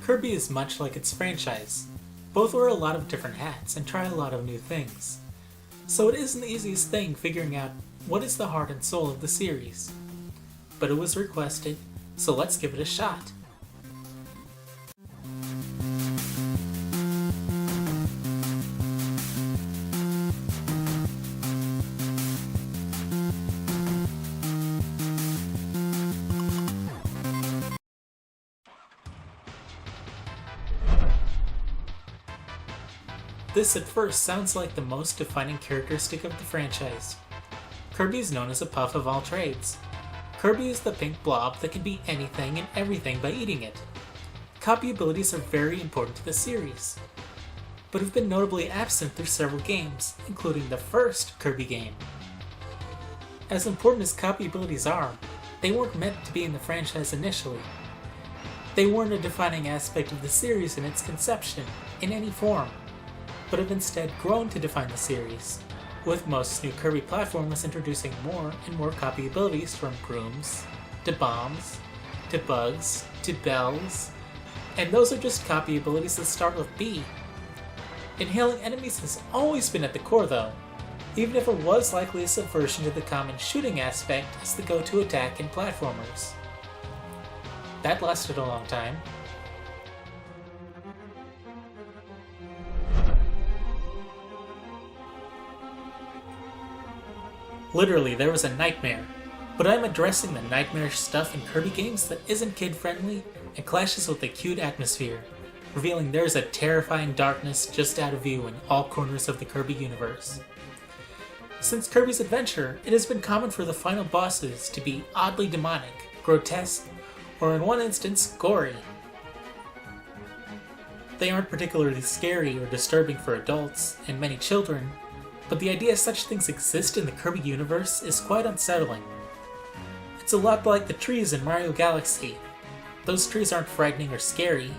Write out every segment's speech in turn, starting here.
Kirby is much like its franchise. Both wear a lot of different hats and try a lot of new things. So it isn't the easiest thing figuring out what is the heart and soul of the series. But it was requested, so let's give it a shot. This at first sounds like the most defining characteristic of the franchise. Kirby is known as a puff of all trades. Kirby is the pink blob that can be anything and everything by eating it. Copy abilities are very important to the series, but have been notably absent through several games, including the first Kirby game. As important as copy abilities are, they weren't meant to be in the franchise initially. They weren't a defining aspect of the series in its conception, in any form, but have instead grown to define the series, with most new Kirby platformers introducing more and more copy abilities from brooms, to bombs, to bugs, to bells, and those are just copy abilities that start with B. Inhaling enemies has always been at the core though, even if it was likely a subversion to the common shooting aspect as the go-to attack in platformers. That lasted a long time. Literally, there was a nightmare, but I'm addressing the nightmarish stuff in Kirby games that isn't kid-friendly and clashes with the cute atmosphere, revealing there's a terrifying darkness just out of view in all corners of the Kirby universe. Since Kirby's Adventure, it has been common for the final bosses to be oddly demonic, grotesque, or in one instance, gory. They aren't particularly scary or disturbing for adults and many children, but the idea such things exist in the Kirby universe is quite unsettling. It's a lot like the trees in Mario Galaxy. Those trees aren't frightening or scary,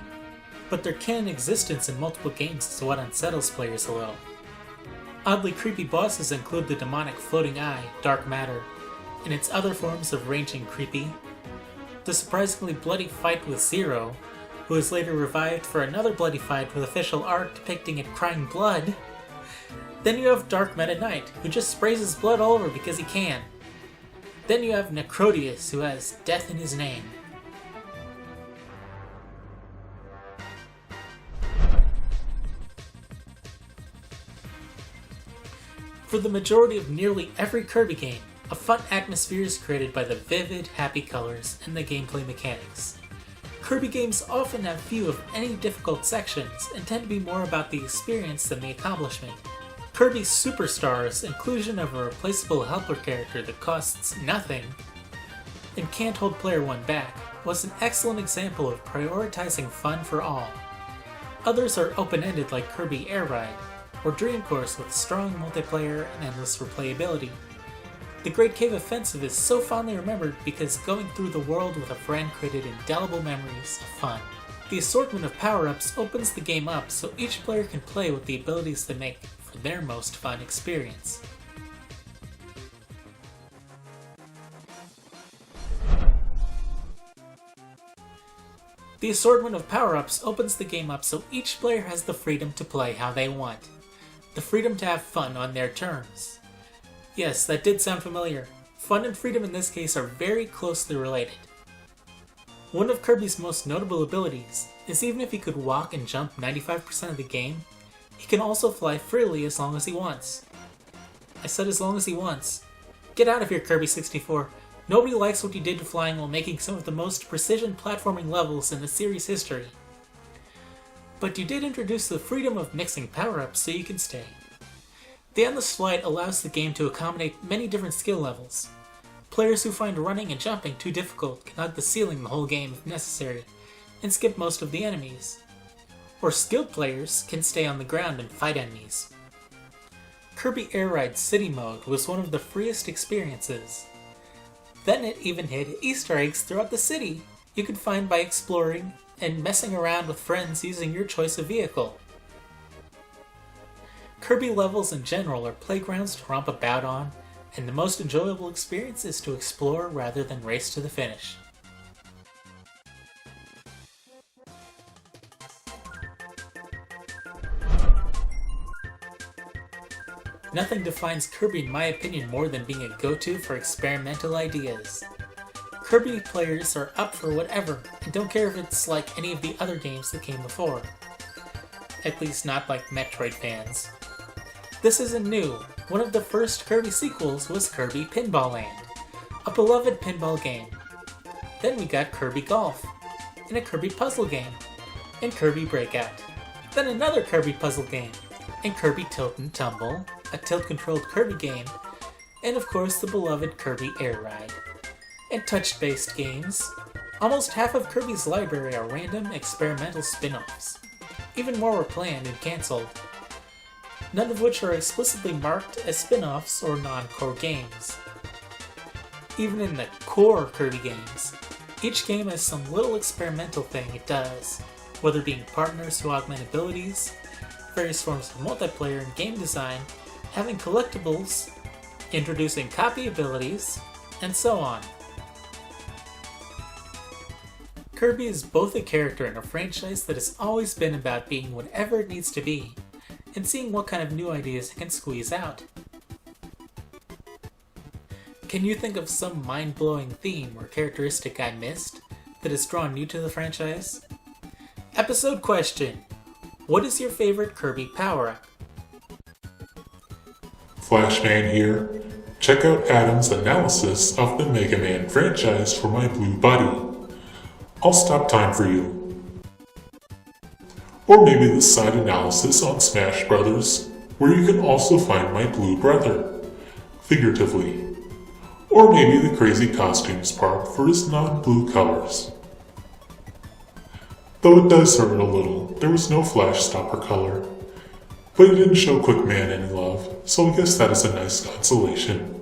but their canon existence in multiple games is what unsettles players a little. Oddly creepy bosses include the demonic floating eye, Dark Matter, and its other forms of ranging creepy, the surprisingly bloody fight with Zero, who is later revived for another bloody fight with official art depicting it crying blood. Then you have Dark Meta Knight, who just sprays his blood all over because he can. Then you have Necrodius, who has death in his name. For the majority of nearly every Kirby game, a fun atmosphere is created by the vivid, happy colors and the gameplay mechanics. Kirby games often have few of any difficult sections and tend to be more about the experience than the accomplishment. Kirby Super Star's inclusion of a replaceable helper character that costs nothing and can't hold player one back was an excellent example of prioritizing fun for all. Others are open-ended like Kirby Air Ride, or Dream Course with strong multiplayer and endless replayability. The Great Cave Offensive is so fondly remembered because going through the world with a friend created indelible memories of fun. The assortment of power-ups opens the game up so each player can play with the abilities they make for their most fun experience. The assortment of power-ups opens the game up so each player has the freedom to play how they want. The freedom to have fun on their terms. Yes, that did sound familiar. Fun and freedom in this case are very closely related. One of Kirby's most notable abilities is even if he could walk and jump 95% of the game, he can also fly freely as long as he wants. I said as long as he wants. Get out of here, Kirby 64. Nobody likes what you did to flying while making some of the most precision platforming levels in the series' history. But you did introduce the freedom of mixing power-ups so you can stay. The endless flight allows the game to accommodate many different skill levels. Players who find running and jumping too difficult can hug the ceiling the whole game if necessary, and skip most of the enemies. Or skilled players can stay on the ground and fight enemies. Kirby Air Ride City Mode was one of the freest experiences. Then it even hid Easter eggs throughout the city you could find by exploring and messing around with friends using your choice of vehicle. Kirby levels in general are playgrounds to romp about on, and the most enjoyable experience is to explore rather than race to the finish. Nothing defines Kirby in my opinion more than being a go-to for experimental ideas. Kirby players are up for whatever, and don't care if it's like any of the other games that came before. At least not like Metroid fans. This isn't new. One of the first Kirby sequels was Kirby Pinball Land, a beloved pinball game. Then we got Kirby Golf, and a Kirby puzzle game, and Kirby Breakout. Then another Kirby puzzle game, and Kirby Tilt and Tumble, a tilt-controlled Kirby game, and of course the beloved Kirby Air Ride. And touch-based games. Almost half of Kirby's library are random, experimental spin-offs. Even more were planned and cancelled, none of which are explicitly marked as spin-offs or non-core games. Even in the core Kirby games, each game has some little experimental thing it does, whether being partners who augment abilities, various forms of multiplayer and game design, having collectibles, introducing copy abilities, and so on. Kirby is both a character in a franchise that has always been about being whatever it needs to be, and seeing what kind of new ideas it can squeeze out. Can you think of some mind-blowing theme or characteristic I missed that has drawn you to the franchise? Episode question: what is your favorite Kirby power-up? Flashman here. Check out Adam's analysis of the Mega Man franchise for my blue buddy. I'll stop time for you. Or maybe the side analysis on Smash Brothers, where you can also find my blue brother, figuratively. Or maybe the crazy costumes part for his non-blue colors. Though it does hurt a little, there was no Flash Stopper color. But he didn't show Quick Man any love, so I guess that is a nice consolation.